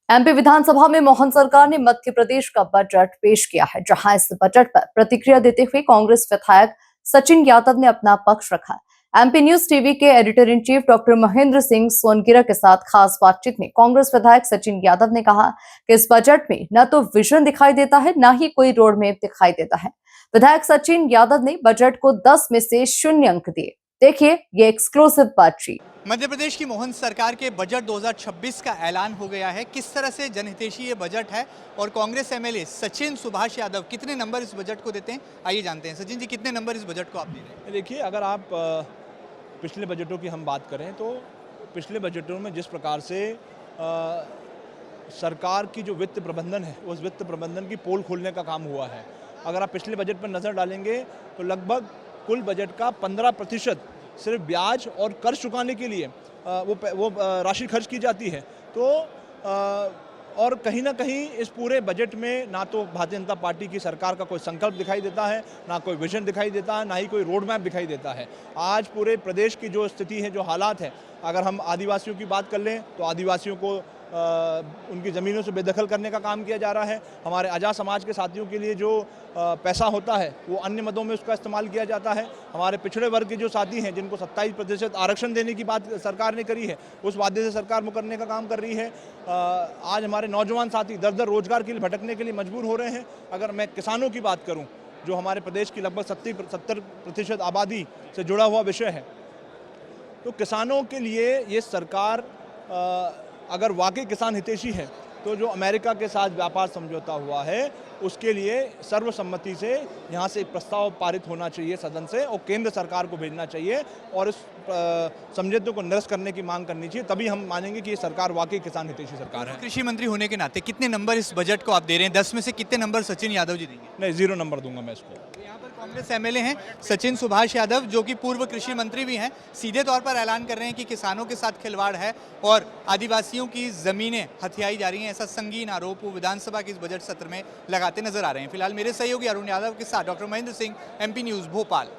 MP विधानसभा में मोहन सरकार ने मध्य प्रदेश का बजट पेश किया है, जहां इस बजट पर प्रतिक्रिया देते हुए कांग्रेस विधायक सचिन यादव ने अपना पक्ष रखा। एमपी न्यूज टीवी के editor in chief doctor Mahendra Singh Sonkira के साथ खास बातचीत में कांग्रेस विधायक सचिन यादव ने कहा कि इस बजट में न तो विजन दिखाई देता है, न ही कोई रोड मैप दिखाई देता है। विधायक सचिन यादव ने बजट को 10 में से 0 अंक दिए। देखिए ये एक्सक्लूसिव बातचीत। मध्य प्रदेश की मोहन सरकार के बजट 2026 का ऐलान हो गया है। किस तरह से जनहितैषी ये बजट है और कांग्रेस एमएलए सचिन सुभाष यादव कितने नंबर इस बजट को देते हैं, आइए जानते हैं। सचिन जी, कितने नंबर इस बजट को आप दे रहे हैं? देखिए, अगर आप पिछले बजटों की हम बात करें तो पिछले बजटों में जिस प्रकार से सरकार की जो वित्त प्रबंधन है, उस वित्त प्रबंधन की पोल खोलने का काम हुआ है। अगर आप पिछले बजट पर नज़र डालेंगे तो लगभग कुल बजट का 15% सिर्फ ब्याज और कर्ज चुकाने के लिए वो राशि खर्च की जाती है। तो और कहीं ना कहीं इस पूरे बजट में ना तो भारतीय जनता पार्टी की सरकार का कोई संकल्प दिखाई देता है, ना कोई विजन दिखाई देता है, ना ही कोई रोड मैप दिखाई देता है। आज पूरे प्रदेश की जो स्थिति है, जो हालात है, अगर हम आदिवासियों की बात कर लें तो आदिवासियों को उनकी ज़मीनों से बेदखल करने का काम किया जा रहा है। हमारे आज़ाद समाज के साथियों के लिए जो पैसा होता है वो अन्य मदों में उसका इस्तेमाल किया जाता है। हमारे पिछड़े वर्ग के जो साथी हैं, जिनको 27% आरक्षण देने की बात सरकार ने करी है, उस वादे से सरकार मुकरने का काम कर रही है। आज हमारे नौजवान साथी दर दर रोजगार के लिए भटकने के लिए मजबूर हो रहे हैं। अगर मैं किसानों की बात करूँ, जो हमारे प्रदेश की लगभग 70% आबादी से जुड़ा हुआ विषय है, तो किसानों के लिए ये सरकार अगर वाकई किसान हितैषी है तो जो अमेरिका के साथ व्यापार समझौता हुआ है, उसके लिए सर्वसम्मति से यहाँ से एक प्रस्ताव पारित होना चाहिए सदन से, और केंद्र सरकार को भेजना चाहिए और इस समझौते को निरस्त करने की मांग करनी चाहिए। तभी हम मानेंगे कि ये सरकार वाकई किसान हितैषी सरकार है। कृषि मंत्री होने के नाते कितने नंबर इस बजट को आप दे रहे हैं? 10 में से कितने नंबर सचिन यादव जी देंगे? नहीं, 0 नंबर दूंगा मैं इसको। यहाँ पर कांग्रेस एमएलए हैं सचिन सुभाष यादव, जो कि पूर्व कृषि मंत्री भी हैं, सीधे तौर पर ऐलान कर रहे हैं कि किसानों के साथ खिलवाड़ है और आदिवासियों की जमीनें हथियाई जा रही हैं। ऐसा संगीन आरोप वो विधानसभा के इस बजट सत्र में लगाते नजर आ रहे हैं। फिलहाल मेरे सहयोगी अरुण यादव के साथ doctor Mahendra Singh, MP news, Bhopal.